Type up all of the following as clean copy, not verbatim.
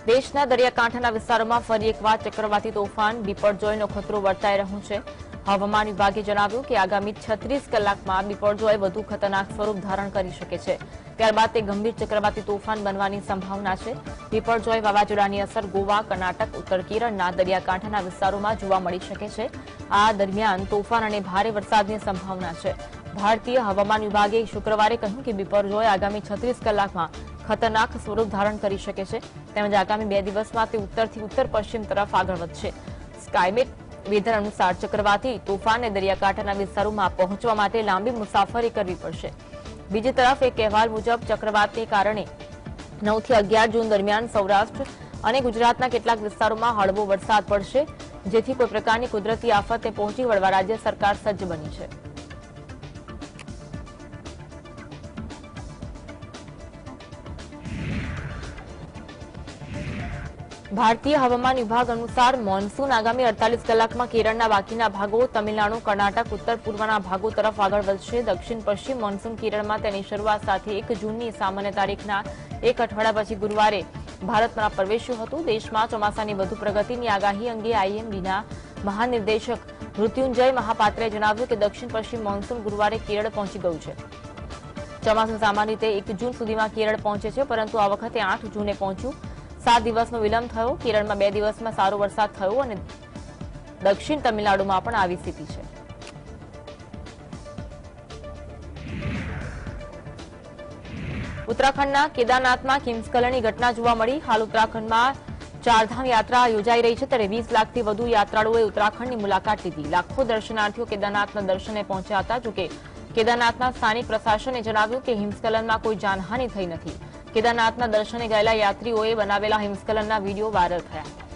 દેશના દરિયાકાંઠાના વિસ્તારોમાં ફરી એકવાર ચક્રવાતી તોફાન બિપરજોયનો ખતરો વર્તાઈ રહ્યો છે। હવામાન વિભાગે જણાવ્યું કે આગામી 36 કલાકમાં બિપરજોય વધુ ખતરનાક સ્વરૂપ ધારણ કરી શકે છે। ત્યારબાદ તે ગંભીર ચક્રવાતી તોફાન બનવાની સંભાવના છે। બિપરજોય વાવાઝોડાની અસર ગોવા, કર્ણાટક, ઉત્તર કેરળના દરિયાકાંઠાના વિસ્તારોમાં જોવા મળી શકે છે। આ દરમિયાન તોફાન અને ભારે વરસાદની સંભાવના છે। ભારતીય હવામાન વિભાગે શુક્રવારે કહ્યું કે બિપરજોય આગામી 36 કલાકમાં ખતરનાક સ્વરૂપ ધારણ કરી શકે છે તેમજ આગામી 2 દિવસમાં તે ઉત્તરથી ઉત્તર પશ્ચિમ તરફ આગળ વધશે। સ્કાયમેટ વેધર અનુસાર ચક્રવાતી તોફાનને દરિયાકાંઠાના વિસ્તારોમાં પહોંચવા માટે લાંબી મુસાફરી કરવી પડશે। બીજી તરફ એક અહેવાલ મુજબ ચક્રવાતને કારણે 9 થી 11 જૂન દરમિયાન સૌરાષ્ટ્ર અને ગુજરાતના કેટલાક વિસ્તારોમાં હળવો વરસાદ પડશે, જેથી કોઈ પ્રકારની કુદરતી આફતને પહોંચી વળવા રાજ્ય સરકાર સજ્જ બની છે। ભારતીય હવામાન વિભાગ અનુસાર મોન્સૂન આગામી 48 કલાકમાં કેરળના બાકીના ભાગો, તમિલનાડુ, કર્ણાટક, ઉત્તર પૂર્વના ભાગો તરફ આગળ વધશે। દક્ષિણ પશ્ચિમ મોન્સૂન કેરળમાં તેની શરૂઆત સાથે 1 જૂનની સામાન્ય તારીખના એક અઠવાડિયા પછી ગુરુવારે ભારતમાં પ્રવેશ્યું હતું। દેશમાં ચોમાસાની વધુ પ્રગતિની આગાહી અંગે આઈએમડીના મહાનિર્દેશક મૃત્યુંજય મહાપાત્રે જણાવ્યું કે દક્ષિણ પશ્ચિમ મોન્સૂન ગુરુવારે કેરળ પહોંચી ગયું છે। ચોમાસું સામાન્ય રીતે 1 જૂન સુધીમાં કેરળ પહોંચે છે, પરંતુ આ વખતે 8 જૂને પહોંચ્યું। 7 દિવસનો વિલંબ થયો। કેરળમાં 2 દિવસમાં સારો વરસાદ થયો અને દક્ષિણ તમિલનાડુમાં પણ આવી સ્થિતિ છે। ઉત્તરાખંડના કેદારનાથમાં હિમસ્ખલનની ઘટના જોવા મળી। હાલ ઉત્તરાખંડમાં ચારધામ યાત્રા યોજાઈ રહી છે, ત્યારે 20 લાખથી વધુ યાત્રાળુઓએ ઉત્તરાખંડની મુલાકાત લીધી। લાખો દર્શનાર્થીઓ કેદારનાથના દર્શને પહોંચ્યા હતા। જોકે કેદારનાથના સ્થાનિક પ્રશાસને જણાવ્યું કે હિમસ્ખલનમાં કોઈ જાનહાનિ થઈ નથી। કેદારનાથના દર્શને ગયેલા યાત્રીઓએ બનાવેલા હિમસ્ખલનના વીડિયો વાયરલ થયા હતા।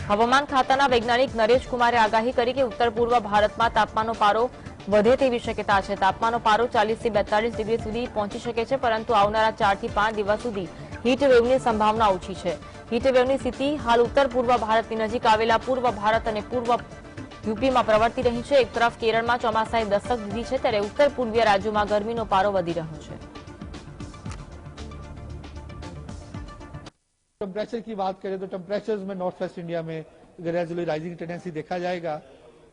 હવામાન ખાતાના વૈજ્ઞાનિક નરેશ કુમારે આગાહી કરી કે ઉત્તર પૂર્વ ભારતમાં તાપમાનનો પારો વધે તેવી શક્યતા છે। તાપમાનનો પારો 40 થી 42 ડિગ્રી સુધી પહોંચી શકે છે, પરંતુ આવનારા 4 થી 5 દિવસ સુધી હીટવેવની સંભાવના ઓછી છે। હીટવેવની સ્થિતિ હાલ ઉત્તર પૂર્વ ભારતની નજીક આવેલા પૂર્વ ભારત અને પૂર્વ યુપીમાં પ્રવર્તી રહી છે। એક તરફ કેરળમાં ચોમાસાએ દસ્તક દીધી છે, ત્યારે ઉત્તર પૂર્વીય રાજ્યોમાં ગરમીનો પારો વધી રહ્યો છે। टेम्परेचर की बात करें तो टेम्परेचर्स में नॉर्थ वेस्ट इंडिया में ग्रेजुअली राइजिंग टेंडेंसी देखा जाएगा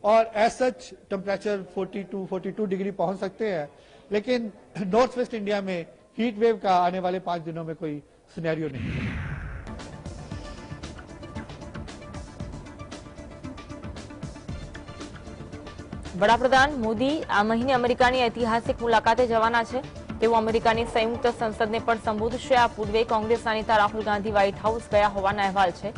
और एज सच टेम्परेचर 42 डिग्री पहुंच सकते हैं, लेकिन नॉर्थ वेस्ट इंडिया में हीट वेव का आने वाले 5 दिनों में कोई सिनेरियो नहीं है। વડાપ્રધાન મોદી આ મહિને અમેરિકાની ઐતિહાસિક મુલાકાતે જવાના છે। તેઓ અમેરિકાની સંયુક્ત સંસદને પણ સંબોધશે। આ પૂર્વે કોંગ્રેસના નેતા રાહુલ ગાંધી વ્હાઇટ હાઉસ ગયા હોવાના અહેવાલ છે।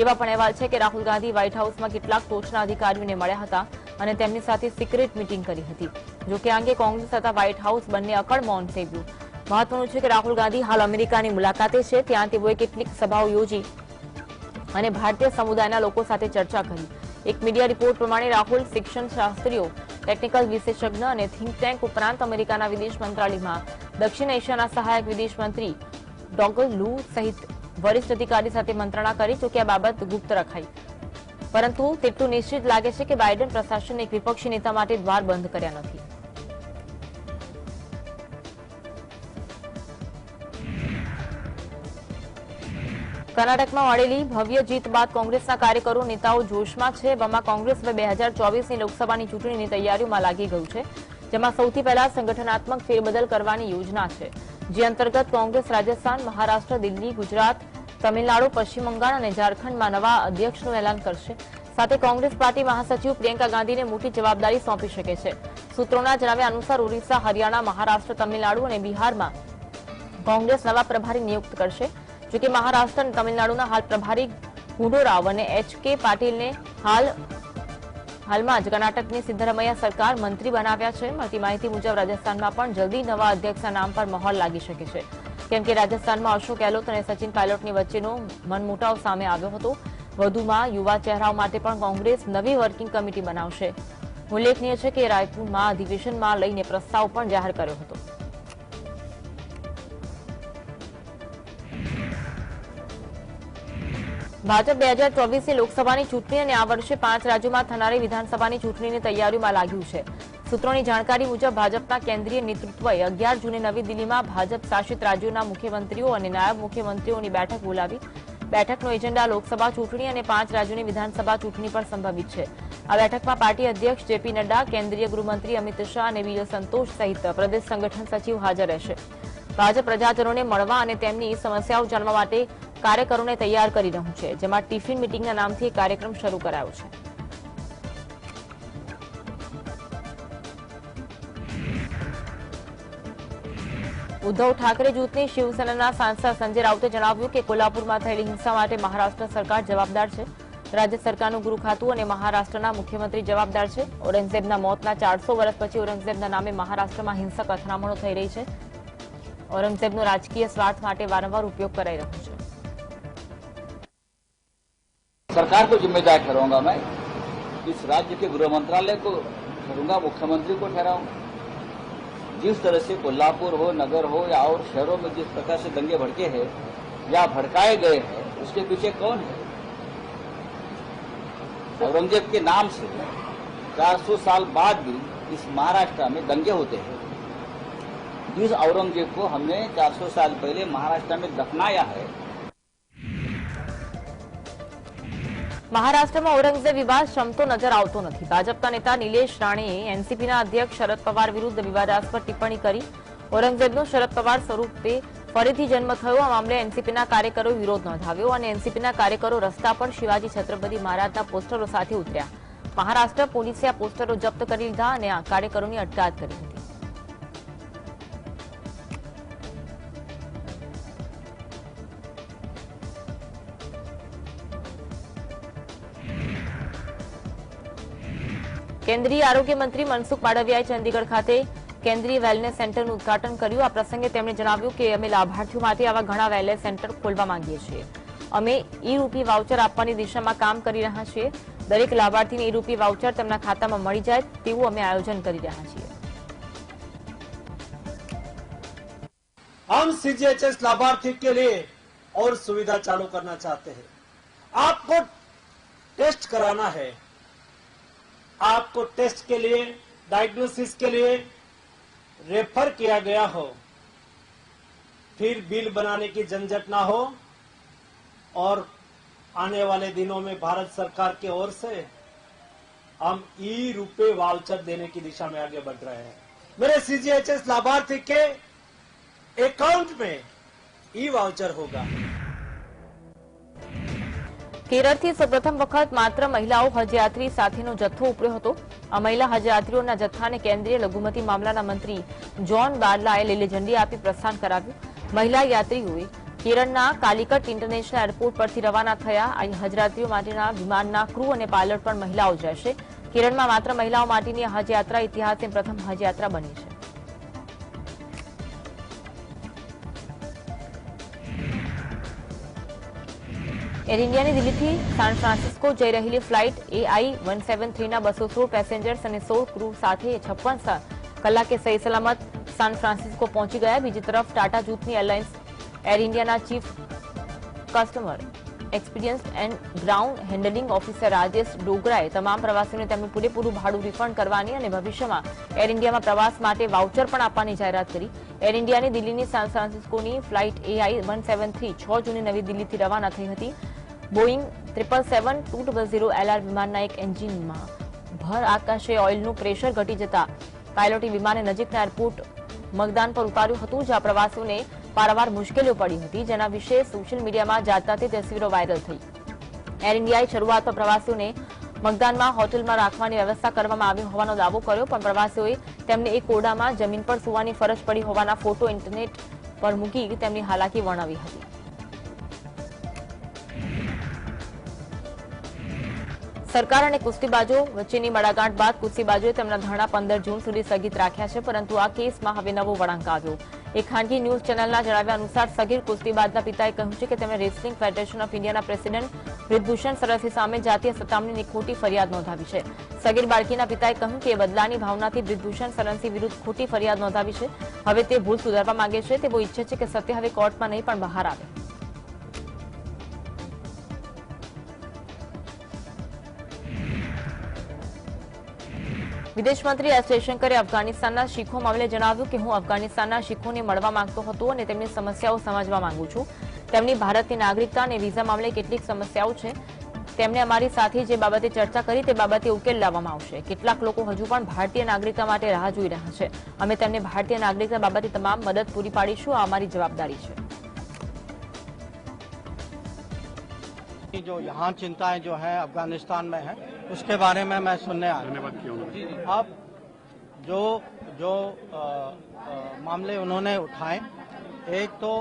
એવા પણ અહેવાલ છે કે રાહુલ ગાંધી વ્હાઇટ હાઉસમાં કેટલાક ટોચના અધિકારીઓને મળ્યા હતા અને તેમની સાથે સિક્રેટ મીટિંગ કરી હતી। જોકે આ અંગે કોંગ્રેસ તથા વ્હાઇટ હાઉસ બંને અકળ મૌન સેવ્યું। મહત્વનું છે કે રાહુલ ગાંધી હાલ અમેરિકાની મુલાકાતે છે, ત્યાં તેઓએ કેટલીક સભાઓ યોજી અને ભારતીય સમુદાયના લોકો સાથે ચર્ચા કરી। એક મીડિયા રિપોર્ટ પ્રમાણે રાહુલ શિક્ષણ શાસ્ત્રીઓ, ટેકનિકલ વિશેષજ્ઞ અને થિંક ટેન્ક ઉપરાંત અમેરિકાના વિદેશ મંત્રાલયમાં દક્ષિણ એશિયાના સહાયક વિદેશ મંત્રી ડોગલ લુ સહિત વરિષ્ઠ અધિકારી સાથે મંત્રણા કરી। જોકે આ બાબત ગુપ્ત રખાઈ, પરંતુ તેટલું નિશ્ચિત લાગે છે કે બાઇડન પ્રશાસને એક વિપક્ષી નેતા માટે દ્વાર બંધ કર્યા નથી। કર્ણાટકમાં મળેલી ભવ્ય જીત બાદ કોંગ્રેસના કાર્યકરો, નેતાઓ જોશમાં છે। એવામાં કોંગ્રેસ હવે 2024ની લોકસભાની ચૂંટણીની તૈયારીઓમાં લાગી ગયું છે, જેમાં સૌથી પહેલા સંગઠનાત્મક ફેરબદલ કરવાની યોજના છે, જે અંતર્ગત કોંગ્રેસ રાજસ્થાન, મહારાષ્ટ્ર, દિલ્હી, ગુજરાત, તમિલનાડુ, પશ્ચિમ બંગાળ અને ઝારખંડમાં નવા અધ્યક્ષનું એલાન કરશે। સાથે કોંગ્રેસ પાર્ટી મહાસચિવ પ્રિયંકા ગાંધીને મોટી જવાબદારી સોંપી શકે છે। સૂત્રોના જણાવ્યા અનુસાર ઓરિસ્સા, હરિયાણા, મહારાષ્ટ્ર, તમિલનાડુ અને બિહારમાં કોંગ્રેસ નવા પ્રભારી નિયુક્ત કરશે। જોકે મહારાષ્ટ્ર અને તમિલનાડુના હાલ પ્રભારી ગુંડોરાવ અને એચ.કે. પાટીલને હાલમાં જ કર્ણાટકની સિદ્ધરામૈયા સરકાર મંત્રી બનાવ્યા છે। મળતી માહિતી મુજબ રાજસ્થાનમાં પણ જલ્દી નવા અધ્યક્ષના નામ પર મહોર લાગી શકે છે, કેમ કે રાજસ્થાનમાં અશોક ગેહલોત અને સચિન પાયલોટની વચ્ચેનો મનમોટાવ સામે આવ્યો હતો। વધુમાં યુવા ચહેરાઓ માટે પણ કોંગ્રેસ નવી વર્કિંગ કમિટી બનાવશે। ઉલ્લેખનીય છે કે રાયપુરમાં અધિવેશનમાં લઈને પ્રસ્તાવ પણ જાહેર કર્યો હતો। ભાજપ 2024ની લોકસભાની ચૂંટણી અને આ વર્ષે 5 રાજ્યોમાં થનારી વિધાનસભાની ચૂંટણીની તૈયારીઓમાં લાગ્યું છે। सूत्रों की जानकारी मुजब भाजपा केंद्रीय नेतृत्वए 11 जूने नवी दिल्ली में भाजप शासित राज्यों मुख्यमंत्रीओ और नायब मुख्यमंत्रीओं की बैठक बोलावी। बैठकनो एजेंडा लोकसभा चूंटणी और 5 राज्यों की विधानसभा चूंटणी पर संभावित है। आ बैठक में पार्टी अध्यक्ष जेपी नड्डा, केंद्रीय गृहमंत्री अमित शाह और वीएल संतोष सहित प्रदेश संगठन सचिव हाजर रहेशे। भाजप प्रजाजनों ने मळवा और तेमनी समस्याओं जानवा माटे कार्यकरों ने तैयार करी रह्यु छे, जेमां टिफिन मीटिंगना नामथी कार्यक्रम शरू करायो छे। उद्धव ठाकरे जूथनी शिवसेना सांसद संजय राउते जणाव्युं के कोल्हापुर में थयेली हिंसा माटे महाराष्ट्र सरकार जवाबदार है। राज्य सरकारનું ગૃહ ખાતું અને મહારાષ્ટ્રના મુખ્યમંત્રી જવાબદાર છે। ઔરંગઝેબના મોતના 400 વર્ષ પછી ઔરંગઝેબના નામે મહારાષ્ટ્રમાં હિંસક અથડામણો થઈ રહી છે। ઔરંગઝેબનો રાજકીય સ્વાર્થ માટે વારંવાર ઉપયોગ કરાઈ રહ્યો છે। सरकार को जिम्मेदार ठहराऊंगा मैं, इस राज्य के गृह मंत्रालय को ठहरूंगा, मुख्यमंत्री को ठहराऊंगा। जिस तरह से कोल्हापुर हो, नगर हो या और शहरों में जिस प्रकार से दंगे भड़के हैं या भड़काए गए हैं, उसके पीछे कौन है? औरंगजेब के नाम से 400 साल बाद भी इस महाराष्ट्र में दंगे होते हैं। जिस औरंगजेब को हमने 400 साल पहले महाराष्ट्र में दफनाया है। महाराष्ट्र में औरंगजेब विवाद शमतो नजर आवतो नहीं। भाजपा नेता नीलेश राणेए एनसीपी अध्यक्ष शरद पवार विरुद्ध विवादास्पद टिप्पणी करी। औरंगजेबनो शरद पवार स्वरूपे फरीथी जन्म थयो। आ मामले एनसीपी कार्यकरों विरोध नोंधाव्यो और एनसीपी कार्यकरों रस्ता पर शिवाजी छत्रपति महाराजना पोस्टरों साथ उतर्या। महाराष्ट्र पोलीसे आ पोस्टरों जप्त करी लीधा और आ कार्यकरों की अटकायत करी हती। केंद्रीय आरोग्य मंत्री मनसुख मांडवियाए चंडीगढ़ खाते केंद्रीय वेलनेस सेंटरનું ઉદ્ઘાટન કર્યું। આ પ્રસંગે તેમણે જણાવ્યું કે અમે લાભાર્થીઓ માટે આવા ઘણા વેલનેસ સેન્ટર ખોલવા માંગીએ છીએ। અમે ઈ-રૂપી વાઉચર આપવાની દિશામાં કામ કરી રહ્યા છીએ। દરેક લાભાર્થીને ઈ-રૂપી વાઉચર તેમના ખાતામાં મળી જાય તેવું અમે આયોજન કરી રહ્યા છીએ। हम सीजीएचएस लाभार्थी के लिए और सुविधा चालू करना चाहते हैं। आपको टेस्ट कराना है, आपको टेस्ट के लिए, डायग्नोसिस के लिए रेफर किया गया हो, फिर बिल बनाने की झंझट ना हो और आने वाले दिनों में भारत सरकार की ओर से हम ई-रुपए वाउचर देने की दिशा में आगे बढ़ रहे हैं। मेरे सीजीएचएस लाभार्थी के अकाउंट में ई वाउचर होगा। केरळથી સૌપ્રથમ વખત માત્ર મહિલાઓ હજયાત્રી સાથેનો જથ્થો ઉપડ્યો હતો। આ મહિલા હજયાત્રીઓના જથ્થાને કેન્દ્રીય લઘુમતી મામલાના મંત્રી જોન બારલાએ લીલી ઝંડી આપી પ્રસ્થાન કરાવ્યું। મહિલા યાત્રીઓએ કેરળના કાલિકટ ઇન્ટરનેશનલ એરપોર્ટ પરથી રવાના થયા। આ હજયાત્રીઓ માટેના વિમાનના ક્રૂ અને પાયલટ પણ મહિલાઓ જ રહેશે। કેરળમાં માત્ર મહિલાઓ માટેની હજયાત્રા ઇતિહાસની પ્રથમ હજયાત્રા બની છે। एयर इंडिया ने दिल्ली थी सैन फ्रांसिस्को जई रही फ्लाइट AI-173 ना 216 पेसेंजर्स और 100 क्रू साथ 56 कलाके सही सलामत सैन फ्रांसिस्को पहुंची गया। बीजी तरफ टाटा जूथनी airlines Air India chief customer experience and ground handling officer Rajesh डोगराए तमाम प्रवासीओने तेमनुं पूरेपूरुं भाडुं रिफंड करवानी अने भविष्यमां एयर इंडिया में प्रवास माटे वाउचर पण आपवानी जाहेरात करी। एयर इंडिया ने दिल्ली सैन फ्रांसिस्कोनी फ्लाइट AI-173 6 जूने नवी दिल्ली थी रवाना थई हती। बोइंग 777-200 LR विमानना एक एंजीन में भर आकाशे ऑइलનું प्रेशर घटी जता पायलटे विमाने नजीकना एरपोर्ट मगदान पर उतार्યું હતું, જ્યાં પ્રવાસીઓને પારાવાર મુશ્કેલીઓ પડી હતી, જેના વિશે સોશિયલ મીડિયામાં જાતાતી તસવીરો વાયરલ થઈ। એર ઇન્ડિયાએ શરૂઆતમાં પ્રવાસીઓને મગદાનમાં હોટેલમાં રાખવાની વ્યવસ્થા કરવામાં આવી હોવાનો દાવો કર્યો, પણ પ્રવાસીઓએ તેમને એક ઓરડામાં જમીન પર સૂવાની ફરજ પડી હોવાના ફોટો ઇન્ટરનેટ પર મૂકી તેમની હાલાકી વર્ણવી હતી। सरकार और कुस्तीबाजो वच्चेनी मड़ागांठ बाद कुस्तीबाजोए तेमना धरना 15 जून सुधी स्थगित राख्या छे, परंतु आ केसमां हवे नवो वळांक आव्यो। एक खानगी न्यूज चेनलना जणाव्या अनुसार सगीर कुस्तीबाजना पिताए કહ્યું છે કે તેમણે રેસલિંગ ફેડરેશન ઓફ ઇન્ડિયાના પ્રેસિડેન્ટ બ્રિજભૂષણ સરસ્વતી સામે જાતીય સતામણીની ખોટી ફરિયાદ નોંધાવી છે। સગીર બાળકીના પિતાએ કહ્યું કે બદલાની ભાવનાથી બ્રિજભૂષણ સરસ્વતી વિરુદ્ધ ખોટી ફરિયાદ નોંધાવી છે। હવે તે ભૂલ સુધારવા માંગે છે। તેઓ ઈચ્છે છે કે સત્ય હવે કોર્ટમાં નહીં પણ બહાર આવે। વિદેશ મંત્રી એસ જયશંકરે અફઘાનિસ્તાનના શીખો મામલે જણાવ્યું કે હું અફઘાનિસ્તાનના શીખોને મળવા માંગતો હતો અને તેમની સમસ્યાઓ સમજવા માંગુ છું. તેમની ભારતની નાગરિકતા અને વિઝા મામલે કેટલીક સમસ્યાઓ છે. તેમણે અમારી સાથે જે બાબતે ચર્ચા કરી તે બાબતે ઉકેલ લાવવામાં આવશે. કેટલાક લોકો હજુ પણ ભારતીય નાગરિકતા માટે રાહ જોઈ રહ્યા છે. અમે તેમને ભારતીય નાગરિકતા બાબતે તમામ મદદ પૂરી પાડીશું. આ અમારી જવાબદારી છે. जो यहाँ चिंताएं जो है अफगानिस्तान में है उसके बारे में मैं सुनने आया। अब जो मामले उन्होंने उठाए, एक तो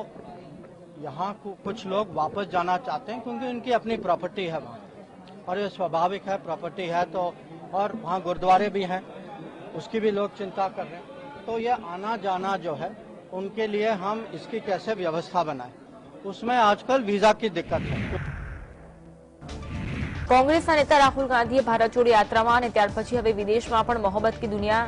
यहाँ कुछ लोग वापस जाना चाहते हैं क्योंकि उनकी अपनी प्रॉपर्टी है वहाँ, और ये स्वाभाविक है, प्रॉपर्टी है तो, और वहाँ गुरुद्वारे भी हैं, उसकी भी लोग चिंता कर रहे हैं। तो ये आना जाना जो है उनके लिए हम इसकी कैसे व्यवस्था बनाएं, उसमें आजकल वीजा की दिक्कत है। કોંગ્રેસના નેતા રાહુલ ગાંધીએ ભારત જોડો યાત્રામાં અને ત્યાર પછી હવે વિદેશમાં પણ મોહબ્બત કી દુનિયા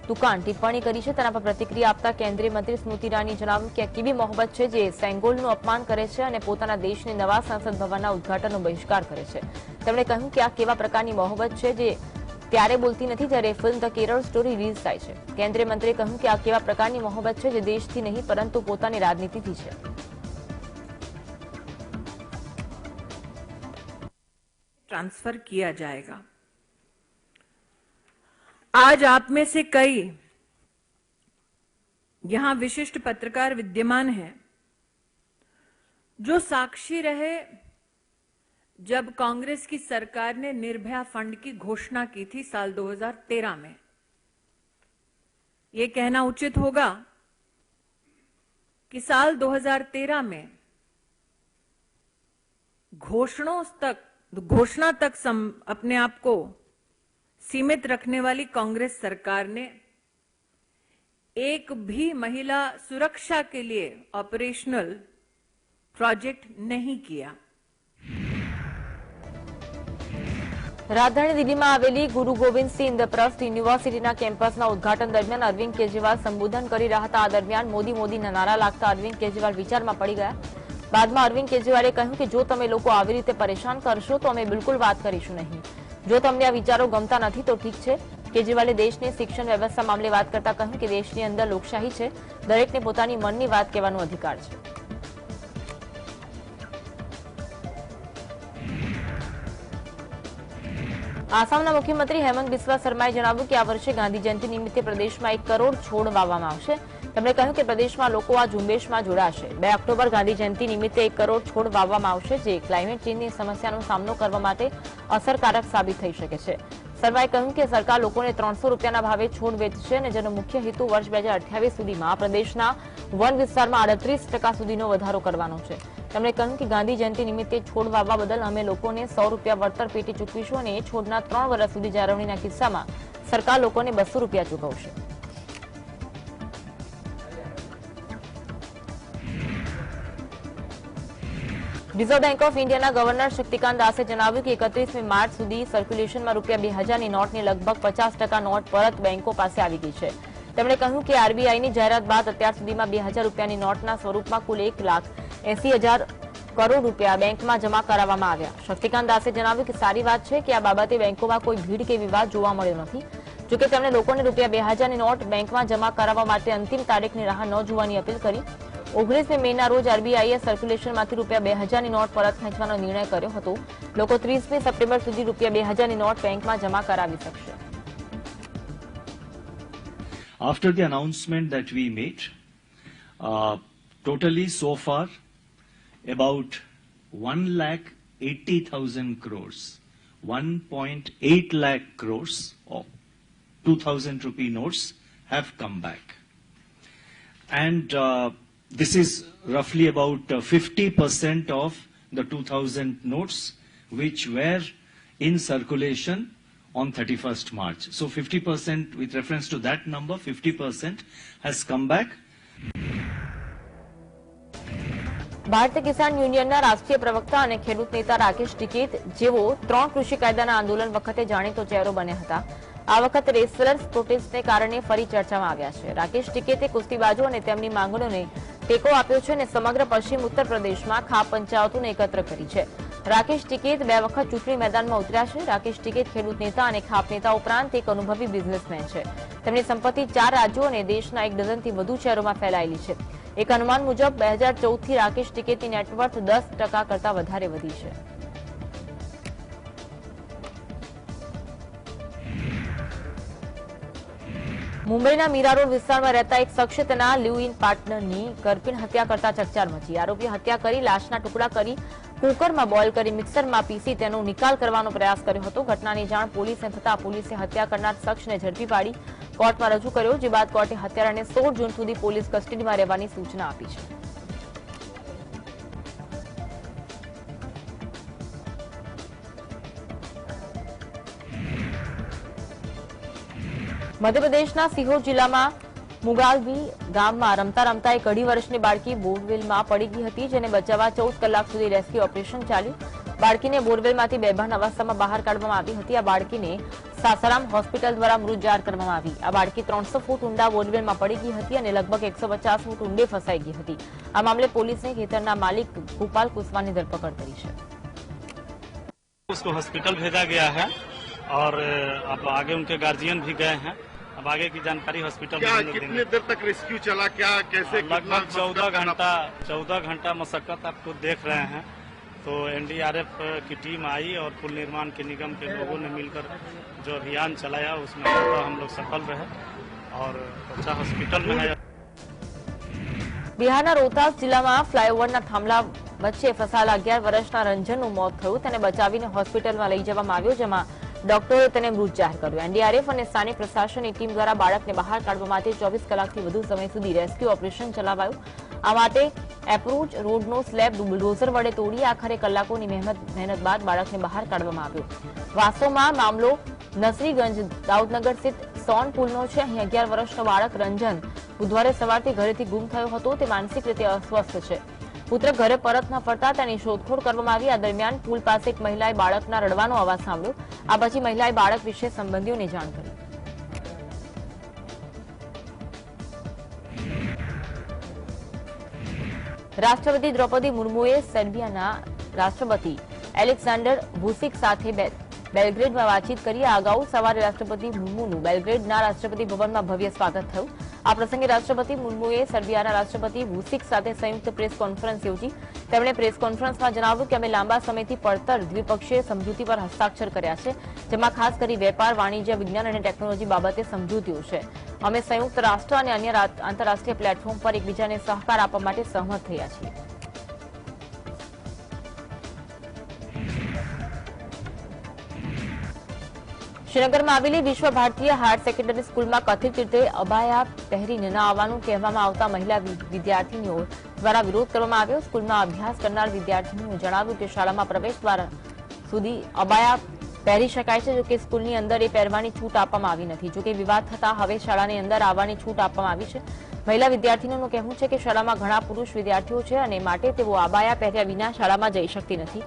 દુકાન ટિપ્પણી કરી છે. તેના પર પ્રતિક્રિયા આપતા કેન્દ્રીય મંત્રી સ્મૃતિ ઈરાનીએ જણાવ્યું કે આ કેવી મોહબ્બત છે જે સેંગોલનું અપમાન કરે છે અને પોતાના દેશની નવા સંસદ ભવનના ઉદઘાટનનો બહિષ્કાર કરે છે. તેમણે કહ્યું કે આ કેવા પ્રકારની મોહબ્બત છે જે ત્યારે બોલતી નથી જ્યારે film the Kerala story release થાય છે. કેન્દ્રીય મંત્રીએ કહ્યું કે આ કેવા પ્રકારની મોહબ્બત છે જે દેશથી નહીં પરંતુ પોતાની રાજનીતિથી છે. ट्रांसफर किया जाएगा। आज आप में से कई यहां विशिष्ट पत्रकार विद्यमान हैं जो साक्षी रहे जब कांग्रेस की सरकार ने निर्भया फंड की घोषणा की थी साल 2013 में। यह कहना उचित होगा कि साल 2013 में घोषणा तक अपने आप को सीमित रखने वाली कांग्रेस सरकार ने एक भी महिला सुरक्षा के लिए ऑपरेशनल प्रोजेक्ट नहीं किया। રાજધાની દિલ્હીમાં આવેલી ગુરુ ગોવિંદ સિંહ ઇન્દ્રપ્રસ્થ યુનિવર્સિટીના કેમ્પસના ઉદઘાટન દરમિયાન અરવિંદ કેજરીવાલ સંબોધન કરી રહ્યા હતા. આ દરમિયાન મોદીના નારા લાગતા અરવિંદ કેજરીવાલ વિચારમાં પડી ગયા. બાદમાં અરવિંદ કેજરીવાલે કહ્યું કે જો તમે લોકો આવી રીતે પરેશાન કરશો તો અમે બિલકુલ વાત કરીશું નહીં. જો તમને આ વિચારો ગમતા નથી તો ઠીક છે. કેજરીવાલે દેશની શિક્ષણ વ્યવસ્થા મામલે વાત કરતા કહ્યું કે દેશની અંદર લોકશાહી છે, દરેકને પોતાની મનની વાત કહેવાનો અધિકાર છે. આસામના મુખ્યમંત્રી હેમંત બિસ્વા શર્માએ જણાવ્યું કે આ વર્ષે ગાંધી જયંતિ નિમિત્તે પ્રદેશમાં 1 કરોડ છોડ વાવવામાં આવશે. તેમણે કહ્યું કે પ્રદેશમાં લોકો આ ઝુંબેશમાં જોડાશે. 2 ઓક્ટોબર ગાંધી જયંતિ નિમિત્તે 1 કરોડ છોડ વાવવામાં આવશે જે ક્લાઇમેટ ચેન્જની સમસ્યાનો સામનો કરવા માટે અસરકારક સાબિત થઈ શકે છે. શર્માએ કહ્યું કે સરકાર લોકોને 300 રૂપિયાના ભાવે છોડ વેચશે અને જેનો મુખ્ય હેતુ વર્ષ 2028 સુધીમાં પ્રદેશના વન વિસ્તારમાં 38% સુધીનો વધારો કરવાનો છે. તેમણે કહ્યું કે ગાંધી જયંતિ નિમિત્તે છોડ વાવવા બદલ અમે લોકોને 100 રૂપિયા વળતર પેટી ચૂકવીશું અને એ છોડના 3 વર્ષ સુધી જાળવણીના કિસ્સામાં સરકાર લોકોને 200 રૂપિયા ચૂકવશે. રિઝર્વ બેંક ઓફ ઇન્ડિયાના ગવર્નર શક્તિકાંત દાસે જણાવ્યું કે 31મી માર્ચ સુધી સર્ક્યુલેશનમાં ₹2000ની નોટની લગભગ 50% નોટ પરત બેંકો પાસે આવી ગઈ છે. તેમણે કહ્યું કે આરબીઆઈની જાહેરાત બાદ અત્યાર સુધીમાં 2000 રૂપિયાની નોટના સ્વરૂપમાં કુલ 1,80,000 કરોડ રૂપિયા બેંકમાં જમા કરાવવામાં આવ્યા. શક્તિકાંત દાસે જણાવ્યું કે સારી વાત છે કે આ બાબતે બેંકોમાં કોઈ ભીડ કે વિવાદ જોવા મળ્યો નથી. જોકે તેમણે લોકોને ₹2000ની નોટ બેંકમાં જમા કરાવવા માટે અંતિમ તારીખની રાહ ન જોવાની અપીલ કરી. 19મી મેના રોજ આરબીઆઈએ સર્ક્યુલેશનમાંથી ₹2000ની નોટ પરત ખેંચવાનો નિર્ણય કર્યો હતો. લોકો 30મી સપ્ટેમ્બર સુધી ₹2000ની નોટ બેંકમાં જમા કરાવી શકશે. After the announcement that we made, totally so far about 1,80,000 crores, 1.8 lakh crores of 2,000 rupee notes have come back. And this is roughly about 50% of the 2,000 notes which were in circulation on 31st March. So 50%, with reference to that number, 50% has come back. ભારતીય કિસાન યુનિયનના રાષ્ટ્રીય પ્રવક્તા અને ખેડૂત નેતા રાકેશ ટિકૈત જેઓ 3 કૃષિ કાયદાના આંદોલન વખતે જાણીતો ચહેરો બન્યા હતા, આ વખતે રેસલર્સ પ્રોટેસ્ટને કારણે ફરી ચર્ચામાં આવ્યા છે. રાકેશ ટિકૈતે કુસ્તીબાજો અને તેમની માંગણીઓને ટેકો આપ્યો છે અને સમગ્ર પશ્ચિમ ઉત્તર પ્રદેશમાં ખાપ પંચાયતોને એકત્ર કરી છે. રાકેશ ટિકૈત 2 વખત ચૂંટણી મેદાનમાં ઉતર્યા છે. રાકેશ ટિકૈત ખેડૂત નેતા અને ખાપ નેતા ઉપરાંત એક અનુભવી બિઝનેસમેન છે. તેમની સંપત્તિ 4 રાજ્યો અને દેશના 1 ડઝનથી વધુ શહેરોમાં ફેલાયેલી છે. એક અનુમાન મુજબ 2014થી રાકેશ ટિકૈતની નેટવર્થ 10% કરતા વધારે વધી છે. મુંબઈના મીરા રોડ વિસ્તારમાં રહેતા એક શખ્સે તેના લિવ ઇન પાર્ટનરની કરપીણ હત્યા કરતા ચકચાર મચી. આરોપીએ હત્યા કરી લાશના ટુકડા કરી કુકરમાં બોઇલ કરી મિક્સરમાં પીસી તેનો નિકાલ કરવાનો પ્રયાસ કર્યો હતો. ઘટનાની જાણ પોલીસને થતા પોલીસે હત્યા કરનાર શખ્સને ઝડપી પાડી કોર્ટમાં રજૂ કર્યો, જે બાદ કોર્ટે હત્યારાને 16 જૂન સુધી પોલીસ કસ્ટડીમાં રહેવાની સૂચના આપી છે. મધ્યપ્રદેશના સિહોર જિલ્લામાં મુગાલબી ગામમાં રમતા રમતા એક 2.5 વર્ષની બાળકી બોરવેલમાં પડી ગઈ હતી, જેને બચાવવા 14 કલાક સુધી રેસ્ક્યુ ઓપરેશન ચાલ્યું. બાળકીને બોરવેલમાંથી બેભાન અવસ્થામાં બહાર કાઢવામાં આવી હતી. આ બાળકીને સાસારામ હોસ્પિટલ દ્વારા મૃત જાહેર કરવામાં આવી. આ બાળકી 300 ફૂટ ઊંડા બોરવેલમાં પડી ગઈ હતી અને લગભગ 150 ફૂટ ઊંડે ફસાઈ ગઈ હતી. આ મામલે પોલીસે ખેતરના માલિક ગોપાલ કુશવાની ધરપકડ કરી છે. उसको हॉस्पिटल भेजा गया है और अब आगे उनके गार्जियन भी गए हैं. अब आगे की जानकारी हॉस्पिटल में कितने देर तक रेस्क्यू चला, क्या कैसे, लगभग 14 घंटा मशक्कत आपको देख रहे हैं. तो एनडीआरएफ की टीम आई और पुल निर्माण के निगम के लोगों ने मिलकर जो अभियान चलाया उसमें हम लोग सफल रहे और बच्चा हॉस्पिटल में है. બિહારના રોહતાસ જિલ્લામાં ફ્લાયઓવરના થાંભલા વચ્ચે ફસાયેલા 11 વર્ષના રંજનનું મોત થયું. તેને બચાવીને હોસ્પિટલમાં લઈ જવામાં આવ્યો, જેમાં ડોક્ટરોએ તેને મૃત જાહેર કર્યો. એનડીઆરએફ અને સ્થાનિક પ્રશાસનની ટીમ દ્વારા બાળકને બહાર કાઢવા માટે 24 કલાકથી વધુ સમય સુધી રેસ્ક્યુ ઓપરેશન ચલાવાયું. આ માટે એપ્રોચ રોડનો સ્લેબ બુલડોઝર વડે તોડી આખરે કલાકોની મહેનત બાદ બાળકને બહાર કાઢવામાં આવ્યો. વાસ્તવમાં મામલો નસરીગંજ દાઉદનગર સ્થિત સોન પુલનો છે. અહીં 11 વર્ષનો બાળક રંજન બુધવારે સવારથી ઘરેથી ગુમ થયો હતો. તે માનસિક રીતે અસ્વસ્થ છે. પુત્ર ઘરે પરત ન ફરતા તેની શોધખોળ કરવામાં આવી. આ દરમિયાન પુલ પાસે એક મહિલાએ બાળકના રડવાનો અવાજ સાંભળ્યો. આ પછી મહિલાએ બાળક વિશે સંબંધીઓને જાણ કરી. રાષ્ટ્રપતિ દ્રૌપદી મુર્મુએ સર્બિયાના રાષ્ટ્રપતિ એલેક્ઝાન્ડર વુસિક સાથે બેલગ્રેડમાં વાતચીત કરી. આ અગાઉ સવારે રાષ્ટ્રપતિ મુર્મુનું બેલગ્રેડના રાષ્ટ્રપતિ ભવનમાં ભવ્ય સ્વાગત થયું. આ પ્રસંગે રાષ્ટ્રપતિ મુર્મુએ સર્બિયાના રાષ્ટ્રપતિ વુસિક સાથે સંયુક્ત પ્રેસ કોન્ફરન્સ યોજી. તેમણે પ્રેસ કોન્ફરન્સમાં જણાવ્યું કે અમે લાંબા સમયથી પડતર દ્વિપક્ષીય સમજૂતી પર હસ્તાક્ષર કર્યા છે, જેમાં ખાસ કરી વેપાર, વાણિજ્ય, વિજ્ઞાન અને ટેકનોલોજી બાબતે સમજૂતીઓ છે. અમે સંયુક્ત રાષ્ટ્ર અને અન્ય આંતરરાષ્ટ્રીય પ્લેટફોર્મ પર એકબીજાને સહકાર આપવા માટે સહમત થયા છીએ. શ્રીનગરમાં આવેલી વિશ્વ ભારતીય હાયર સેકન્ડરી સ્કૂલમાં કથિત રીતે અબાયા પહેરીને ન આવવાનું કહેવામાં આવતા મહિલા વિદ્યાર્થીનીઓ દ્વારા વિરોધ કરવામાં આવ્યો. સ્કૂલમાં અભ્યાસ કરનાર વિદ્યાર્થીનીઓએ જણાવ્યું કે શાળામાં પ્રવેશ દ્વાર સુધી અબાયા પહેરી શકાય છે, જોકે સ્કૂલની અંદર એ પહેરવાની છૂટ આપવામાં આવી નથી. જોકે વિવાદ થતા હવે શાળાની અંદર આવવાની છૂટ આપવામાં આવી છે. મહિલા વિદ્યાર્થીનીઓનું કહેવું છે કે શાળામાં ઘણા પુરુષ વિદ્યાર્થીઓ છે અને માટે તેઓ અબાયા પહેર્યા વિના શાળામાં જઈ શકતી નથી.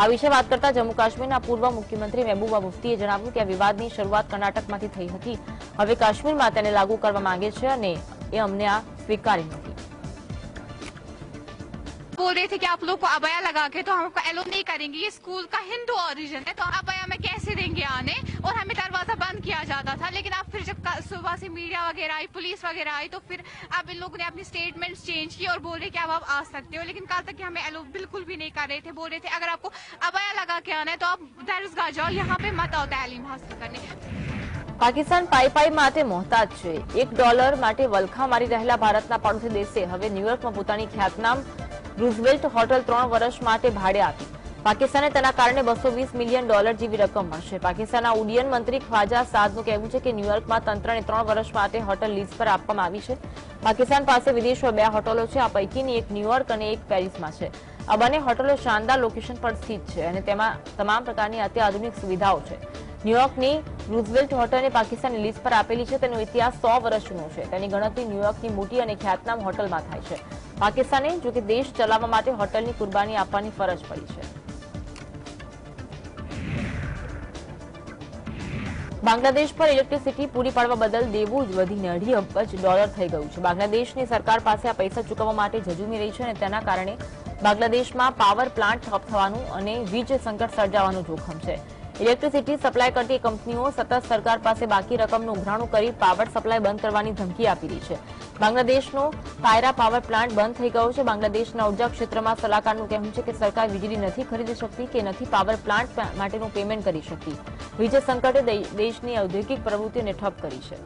આ વિશે વાત કરતા જમ્મુ કાશ્મીરના પૂર્વ મુખ્યમંત્રી મહેબૂબા મુફ્તીએ જણાવ્યું કે આ વિવાદની શરૂઆત કર્ણાટકમાંથી થઈ હતી. હવે કાશ્મીરમાં તેને લાગુ કરવા માંગે છે અને એ અમને આ સ્વીકારી નથી. बोल रहे थे कि आप लोग को अबाया लगा के तो हमको एलो नहीं करेंगे, ये स्कूल का हिंदू ओरिजिन है तो अबाया में कैसे देंगे आने, और हमें दरवाजा बंद किया जाता था. लेकिन अब फिर जब सुबह से मीडिया वगैरह आई, पुलिस वगैरह आई, तो फिर अब इन लोगों ने अपनी स्टेटमेंट्स चेंज की और बोल रहे कि अब आप आ सकते हो. लेकिन कल तक हमें एलो बिल्कुल भी नहीं कर रहे थे. बोल रहे थे अगर आपको अबाया लगा के आना है तो आप दरगाह जाओ, यहाँ पे मत आओ तालीम हासिल करने. પાકિસ્તાન પાઈ માટે મોહતાજ છે. $1 માટે વલખા મારી રહેલા ભારતના પડોશી દેશે હવે ન્યુયોર્કમાં પોતાની ખ્યાતનામ રૂઝવેલ્ટ હોટલ 3 વર્ષ માટે ભાડે આપી. પાકિસ્તાને તેના કારણે $220 મિલિયન જેવી રકમ મળશે. પાકિસ્તાનના ઉડ્ડયન મંત્રી ખ્વાજા સાદનું કહેવું છે કે ન્યુયોર્કમાં તંત્રને 3 વર્ષ માટે હોટલ લીઝ પર આપવામાં આવી છે. પાકિસ્તાન પાસે વિદેશમાં 2 હોટલો છે. આ પૈકીની એક ન્યુયોર્ક અને એક પેરિસમાં છે. આ બંને હોટલો શાનદાર લોકેશન પર સ્થિત છે અને તેમાં તમામ પ્રકારની અત્યાધુનિક સુવિધાઓ છે. ન્યુયોર્કની રૂઝવેલ્ટ હોટલને પાકિસ્તાને લીઝ પર આપેલી છે. તેનો ઇતિહાસ 100 વર્ષ જૂનો છે. તેની ગણતરી ન્યુયોર્કની મોટી અને ખ્યાતનામ હોટલમાં થાય છે. પાકિસ્તાને જોકે દેશ ચલાવવા માટે હોટલની કુરબાની આપવાની ફરજ પડી છે. બાંગ્લાદેશ પર ઇલેક્ટ્રિસિટી પૂરી પાડવા બદલ દેવું જ વધીને $2.5 અબજ થઈ ગયું છે. બાંગ્લાદેશની સરકાર પાસે આ પૈસા ચૂકવવા માટે ઝઝૂમી રહી છે અને તેના કારણે બાંગ્લાદેશમાં પાવર પ્લાન્ટ ઠપ થવાનું અને વીજ સંકટ સર્જાવાનું જોખમ છે. ઇલેક્ટ્રિસિટી સપ્લાય કરતી કંપનીઓ સતત સરકાર પાસે બાકી રકમનું ઉઘરાણું કરી પાવર સપ્લાય બંધ કરવાની ધમકી આપી રહી છે. બાંગ્લાદેશનો પાયરા પાવર પ્લાન્ટ બંધ થઈ ગયો છે. બાંગ્લાદેશના ઉર્જા ક્ષેત્રમાં સલાહકારનું કહેવું છે કે સરકાર વીજળી નથી ખરીદી શકતી કે નથી પાવર પ્લાન્ટ માટેનું પેમેન્ટ કરી શકતી. વીજ સંકટે દેશની ઔદ્યોગિક પ્રવૃત્તિઓને ઠપ કરી છે.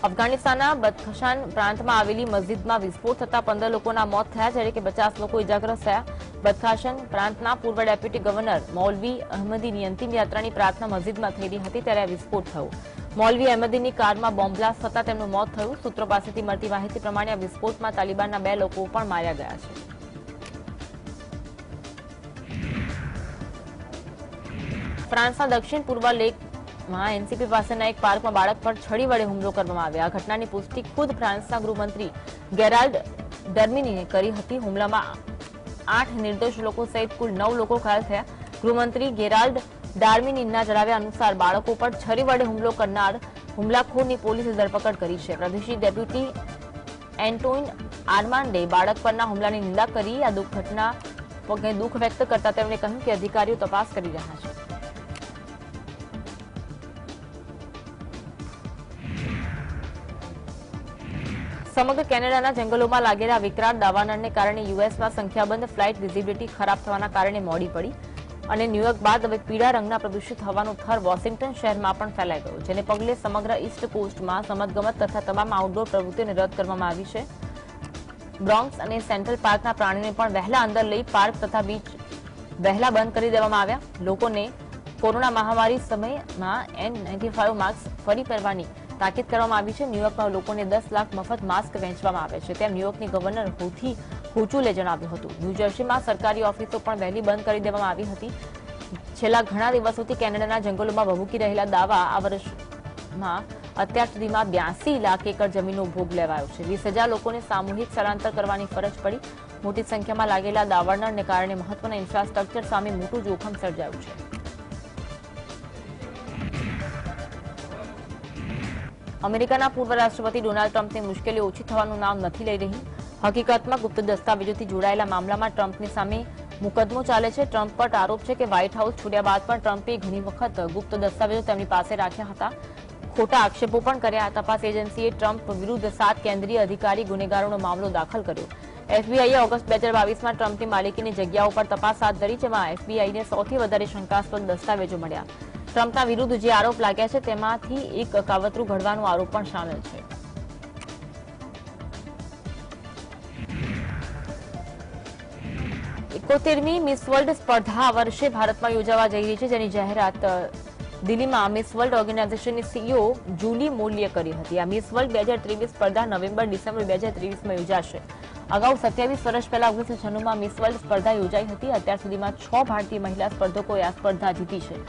અફઘાનિસ્તાનના બદખશાન પ્રાંતમાં આવેલી મસ્જિદમાં વિસ્ફોટ થતા 15 લોકોના મોત થયા જ્યારે કે 50 લોકો ઇજાગ્રસ્ત થયા. બદખાશાન પ્રાંતના પૂર્વ ડેપ્યુટી ગવર્નર મૌલવી અહમદીની અંતિમ યાત્રાની પ્રાર્થના મસ્જિદમાં થઈ રહી હતી ત્યારે આ વિસ્ફોટ થયો. મૌલવી અહમદીની કારમાં બોમ્બ બ્લાસ્ટ થતા તેમનું મોત થયું. સૂત્રો પાસેથી મળતી માહિતી પ્રમાણે આ વિસ્ફોટમાં તાલિબાનના 2 લોકો પણ માર્યા ગયા છે. ફ્રાન્સના દક્ષિણ પૂર્વ લેકમાં એનસીપી પાસેના એક પાર્કમાં બાળક પર છડી વડે હુમલો કરવામાં આવ્યો. આ ઘટનાની પુષ્ટિ ખુદ ફ્રાન્સના ગૃહમંત્રી ગેરાલ્ડ ડર્મિનીએ કરી હતી. હુમલામાં 8 નિર્દોષ લોકો સહિત કુલ 9 લોકો ઘાયલ થયા. ગૃહમંત્રી ગેરાલ્ડ ડાર્મિનીના જણાવ્યા અનુસાર બાળકો પર છરી વડે હુમલો કરનાર હુમલાખોરની પોલીસે ધરપકડ કરી છે. પ્રાદેશિક ડેપ્યુટી એન્ટોઇન આર્માન્ડે બાળક પરના હુમલાની નિંદા કરી આ ઘટના પગને દુઃખ વ્યક્ત કરતા તેમણે કહ્યું કે અધિકારીઓ તપાસ કરી રહ્યા છે. સમગ્ર કેનેડાના જંગલોમાં લાગેલા વિકરાળ દાવાનળને કારણે યુએસમાં સંખ્યાબંધ ફ્લાઇટ વિઝિબિલિટી ખરાબ થવાના કારણે મોડી પડી અને ન્યૂયોર્ક બાદ હવે પીળા રંગના પ્રદૂષિત હવાનું થર વોશિંગ્ટન શહેરમાં પણ ફેલાઈ ગયો, જેને પગલે સમગ્ર ઈસ્ટ કોસ્ટમાં રમતગમત તથા તમામ આઉટડોર પ્રવૃત્તિઓને રદ કરવામાં આવી છે. બ્રોન્ક્સ અને સેન્ટ્રલ પાર્કના પ્રાણીઓને પણ વહેલા અંદર લઈ પાર્ક તથા બીચ વહેલા બંધ કરી દેવામાં આવ્યા. લોકોને કોરોના મહામારી સમયમાં N95 માસ્ક ફરી પહેરવાની તાકીદ કરવામાં આવી છે. ન્યૂયોર્કમાં લોકોને 10 લાખ મફત માસ્ક વહેંચવામાં આવે છે તેમ ન્યૂયોર્કની ગવર્નર હોથી હુચુલે જણાવ્યું હતું. ન્યૂજર્સીમાં સરકારી ઓફિસો પણ વહેલી બંધ કરી દેવામાં આવી હતી. છેલ્લા ઘણા દિવસોથી કેનેડાના જંગલોમાં ભભૂકી રહેલા દાવા આ વર્ષમાં અત્યાર સુધીમાં 82 લાખ એકર જમીનનો ભોગ લેવાયો છે. 20,000 લોકોને સામૂહિક સ્થળાંતર કરવાની ફરજ પડી. મોટી સંખ્યામાં લાગેલા દાવાનળને કારણે મહત્વના ઇન્ફ્રાસ્ટ્રક્ચર સામે મોટું જોખમ સર્જાયું છે. અમેરિકાના પૂર્વ રાષ્ટ્રપતિ ડોનાલ્ડ ટ્રમ્પની મુશ્કેલીઓ ઓછી થવાનું નામ નથી લઈ રહી. હકીકતમાં ગુપ્ત દસ્તાવેજોથી જોડાયેલા મામલામાં ટ્રમ્પની સામે મુકદ્દમો ચાલે છે. ટ્રમ્પ પર આરોપ છે કે વ્હાઇટ હાઉસ છોડ્યા બાદ પણ ટ્રમ્પે ઘણી વખત ગુપ્ત દસ્તાવેજો તેમની પાસે રાખ્યા હતા. ખોટા આક્ષેપો પણ કર્યા. તપાસ એજન્સીએ ટ્રમ્પ વિરુદ્ધ 7 કેન્દ્રીય અધિકારી ગુનેગારોનો મામલો દાખલ કર્યો. એફબીઆઈએ ઓગસ્ટ 2022માં ટ્રમ્પની માલિકીની જગ્યાઓ પર તપાસ હાથ ધરી, જેમાં એફબીઆઈને સૌથી વધારે શંકાસ્પદ દસ્તાવેજો મળ્યા. ટ્રમ્પના વિરુદ્ધ જે આરોપ લાગ્યા છે તેમાંથી એક કાવતરું ઘડવાનો આરોપ પણ સામેલ છે. એકોતેરમી મિસ વર્લ્ડ સ્પર્ધા આ વર્ષે ભારતમાં યોજાવા જઈ રહી છે, જેની જાહેરાત દિલ્હીમાં મિસ વર્લ્ડ ઓર્ગેનાઇઝેશનની સીઈઓ જુલી મોલીએ કરી હતી. આ મિસ વર્લ્ડ 2023 સ્પર્ધા નવેમ્બર-ડિસેમ્બર 2023માં યોજાશે. અગાઉ 27 વર્ષ પહેલા 1996માં મિસ વર્લ્ડ સ્પર્ધા યોજાઈ હતી. અત્યાર સુધીમાં 6 ભારતીય મહિલા સ્પર્ધકોએ આ સ્પર્ધા જીતી છે.